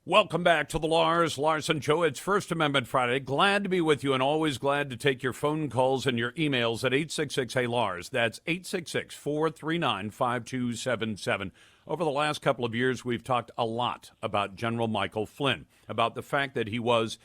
Welcome back to the Lars Larson Show. It's First Amendment Friday. Glad to be with you and always glad to take your phone calls and your emails at 866-HEY-LARS. That's 866-439-5277. Over the last couple of years, we've talked a lot about General Michael Flynn, about the fact that he was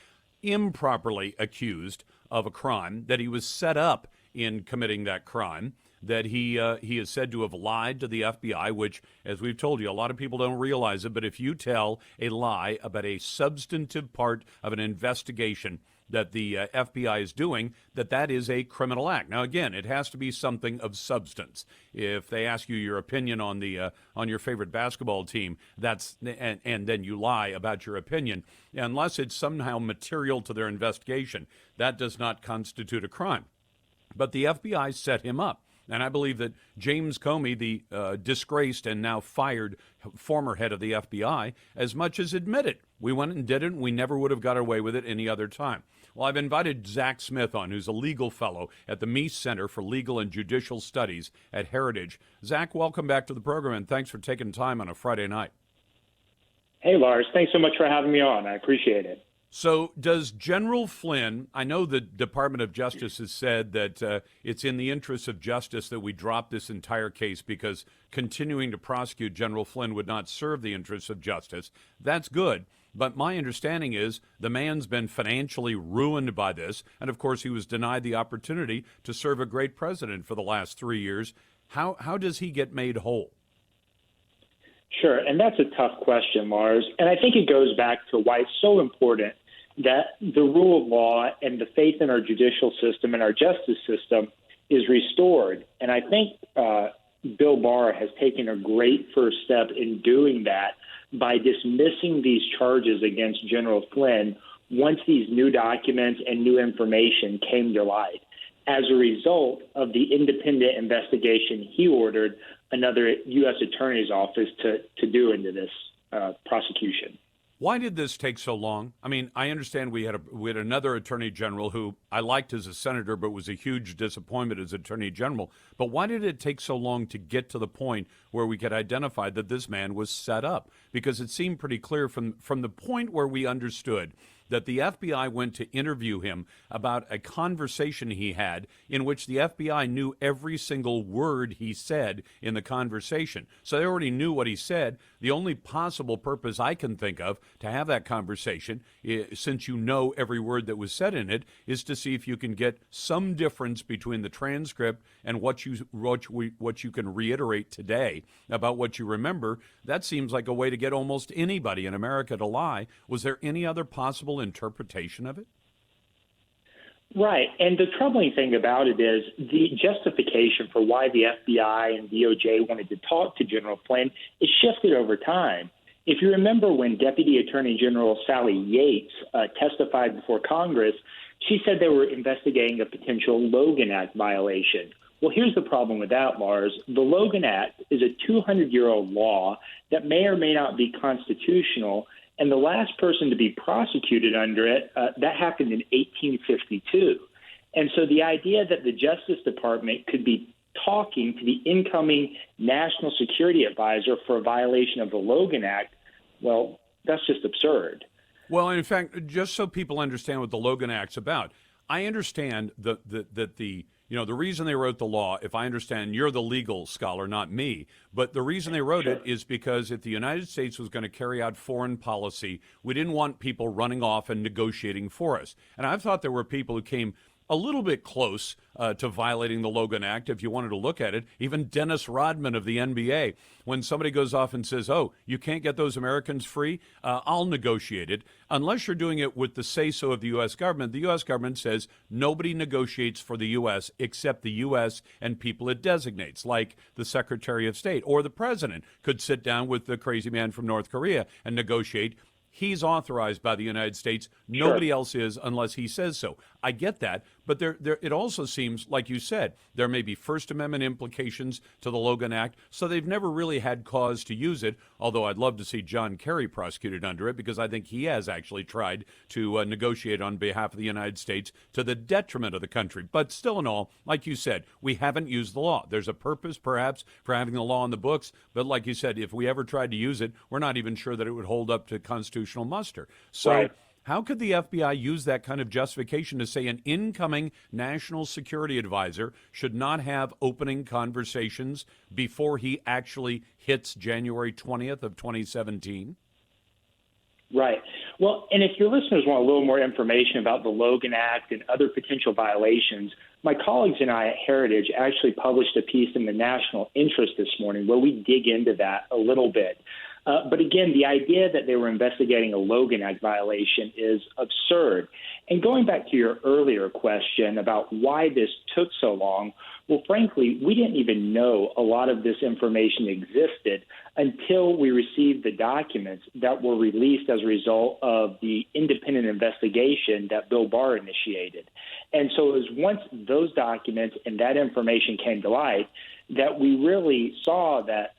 improperly accused of a crime, that he was set up in committing that crime, that he is said to have lied to the FBI, which, as we've told you, a lot of people don't realize it, but if you tell a lie about a substantive part of an investigation that the FBI is doing, that is a criminal act. Now, again, it has to be something of substance. If they ask you your opinion on the on your favorite basketball team, and then you lie about your opinion, unless it's somehow material to their investigation, that does not constitute a crime. But the FBI set him up. And I believe that James Comey, the disgraced and now fired former head of the FBI, as much as admitted, we went and did it, and we never would have got away with it any other time. Well, I've invited Zack Smith on, who's a legal fellow at the Meese Center for Legal and Judicial Studies at Heritage. Zack, welcome back to the program, and thanks for taking time on a Friday night. Hey, Lars. Thanks so much for having me on. I appreciate it. So does General Flynn, I know the Department of Justice has said that it's in the interest of justice that we drop this entire case because continuing to prosecute General Flynn would not serve the interests of justice. That's good. But my understanding is the man's been financially ruined by this. And, of course, he was denied the opportunity to serve a great president for the last 3 years. How does he get made whole? Sure, and that's a tough question, Lars. And I think it goes back to why it's so important that the rule of law and the faith in our judicial system and our justice system is restored. And I think Bill Barr has taken a great first step in doing that by dismissing these charges against General Flynn once these new documents and new information came to light. As a result of the independent investigation he ordered another U.S. Attorney's Office to do into this prosecution. Why did this take so long? I mean, I understand we had another Attorney General who I liked as a senator but was a huge disappointment as Attorney General. But why did it take so long to get to the point where we could identify that this man was set up? Because it seemed pretty clear from the point where we understood that the FBI went to interview him about a conversation he had in which the FBI knew every single word he said in the conversation. So they already knew what he said. The only possible purpose I can think of to have that conversation, since you know every word that was said in it, is to see if you can get some difference between the transcript and what you can reiterate today about what you remember. That seems like a way to get almost anybody in America to lie. Was there any other possible interpretation of it? Right. And the troubling thing about it is the justification for why the FBI and DOJ wanted to talk to General Flynn is shifted over time. If you remember when Deputy Attorney General Sally Yates testified before Congress, she said they were investigating a potential Logan Act violation. Well, here's the problem with that, Lars. The Logan Act is a 200-year-old law that may or may not be constitutional, and the last person to be prosecuted under it, that happened in 1852. And so the idea that the Justice Department could be talking to the incoming National Security Advisor for a violation of the Logan Act, well, that's just absurd. Well, in fact, just so people understand what the Logan Act's about, I understand that the reason they wrote the law, if I understand, you're the legal scholar, not me, but the reason they wrote it is because if the United States was going to carry out foreign policy, we didn't want people running off and negotiating for us. And I've thought there were people who came a little bit close to violating the Logan Act, if you wanted to look at it. Even Dennis Rodman of the NBA, when somebody goes off and says, oh, you can't get those Americans free, I'll negotiate it. Unless you're doing it with the say-so of the U.S. government, the U.S. government says nobody negotiates for the U.S. except the U.S. and people it designates, like the Secretary of State or the President could sit down with the crazy man from North Korea and negotiate. He's authorized by the United States. Nobody else is unless he says so. I get that. But it also seems, like you said, there may be First Amendment implications to the Logan Act, so they've never really had cause to use it, although I'd love to see John Kerry prosecuted under it, because I think he has actually tried to negotiate on behalf of the United States to the detriment of the country. But still in all, like you said, we haven't used the law. There's a purpose, perhaps, for having the law in the books, but like you said, if we ever tried to use it, we're not even sure that it would hold up to constitutional muster. So Right. how could the FBI use that kind of justification to say an incoming national security advisor should not have opening conversations before he actually hits January 20th of 2017? Right. Well, and if your listeners want a little more information about the Logan Act and other potential violations, my colleagues and I at Heritage actually published a piece in the National Interest this morning where we dig into that a little bit. But again, the idea that they were investigating a Logan Act violation is absurd. And going back to your earlier question about why this took so long, well, frankly, we didn't even know a lot of this information existed until we received the documents that were released as a result of the independent investigation that Bill Barr initiated. And so it was once those documents and that information came to light that we really saw that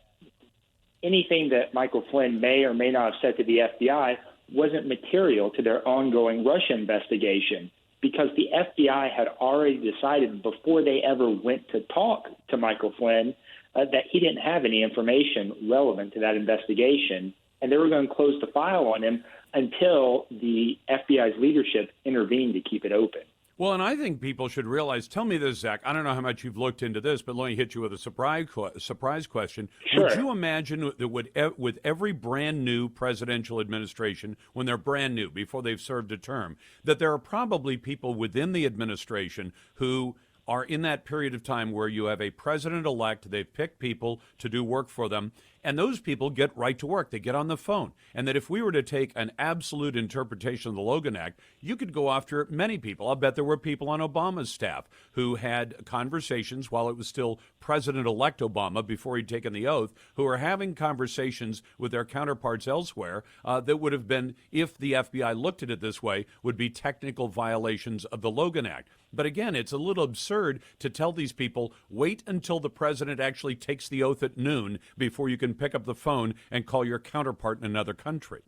anything that Michael Flynn may or may not have said to the FBI wasn't material to their ongoing Russia investigation, because the FBI had already decided before they ever went to talk to Michael Flynn that he didn't have any information relevant to that investigation, and they were going to close the file on him until the FBI's leadership intervened to keep it open. Well, and I think people should realize, tell me this, Zach, I don't know how much you've looked into this, but let me hit you with a surprise question. Sure. Would you imagine that with every brand new presidential administration, when they're brand new, before they've served a term, that there are probably people within the administration who are in that period of time where you have a president-elect, they've picked people to do work for them, and those people get right to work. They get on the phone. And that if we were to take an absolute interpretation of the Logan Act, you could go after many people. I'll bet there were people on Obama's staff who had conversations while it was still President-elect Obama, before he'd taken the oath, who were having conversations with their counterparts elsewhere that would have been, if the FBI looked at it this way, would be technical violations of the Logan Act. But again, it's a little absurd to tell these people, wait until the president actually takes the oath at noon before you can pick up the phone and call your counterpart in another country.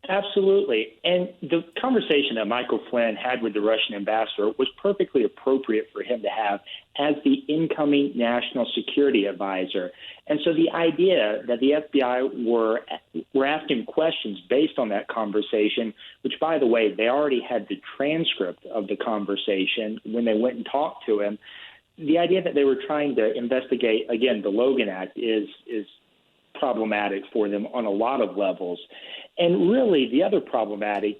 Absolutely. And the conversation that Michael Flynn had with the Russian ambassador was perfectly appropriate for him to have as the incoming national security advisor. And so the idea that the FBI were asking questions based on that conversation, which, by the way, they already had the transcript of the conversation when they went and talked to him, the idea that they were trying to investigate, again, the Logan Act is problematic for them on a lot of levels. And really, the other problematic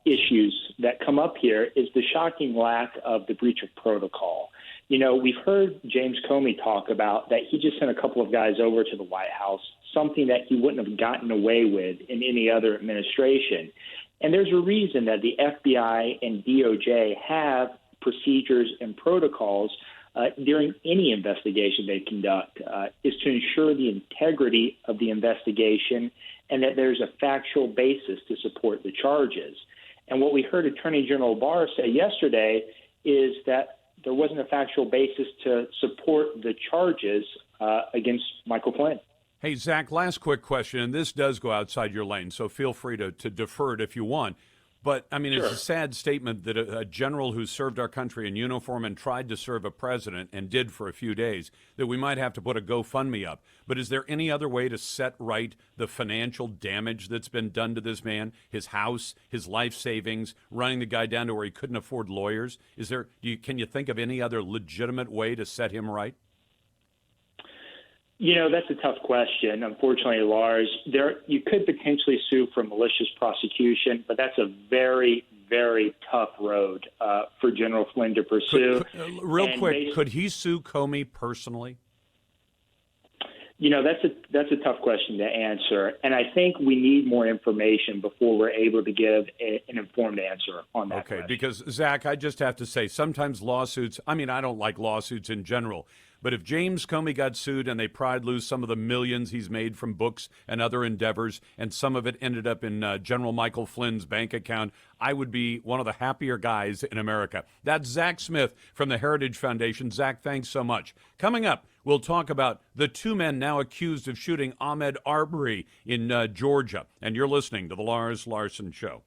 issues that come up here is the shocking lack of the breach of protocol. You know, we've heard James Comey talk about that he just sent a couple of guys over to the White House, something that he wouldn't have gotten away with in any other administration. And there's a reason that the FBI and DOJ have procedures and protocols during any investigation they conduct, is to ensure the integrity of the investigation and that there's a factual basis to support the charges. And what we heard Attorney General Barr say yesterday is that there wasn't a factual basis to support the charges against Michael Flynn. Hey, Zach, last quick question, and this does go outside your lane, so feel free to defer it if you want. But, I mean, Sure. It's a sad statement that a general who served our country in uniform and tried to serve a president and did for a few days, that we might have to put a GoFundMe up. But is there any other way to set right the financial damage that's been done to this man, his house, his life savings, running the guy down to where he couldn't afford lawyers? Can you think of any other legitimate way to set him right? You know, that's a tough question. Unfortunately, Lars, you could potentially sue for malicious prosecution, but that's a very, very tough road for General Flynn to pursue. Could he sue Comey personally? That's a tough question to answer, and I think we need more information before we're able to give an informed answer on that. Okay, question. because Zach, I just have to say, sometimes lawsuits. I mean, I don't like lawsuits in general, but if James Comey got sued and they pried loose some of the millions he's made from books and other endeavors, and some of it ended up in General Michael Flynn's bank account, I would be one of the happier guys in America. That's Zack Smith from the Heritage Foundation. Zack, thanks so much. Coming up, we'll talk about the two men now accused of shooting Ahmaud Arbery in Georgia. And you're listening to The Lars Larson Show.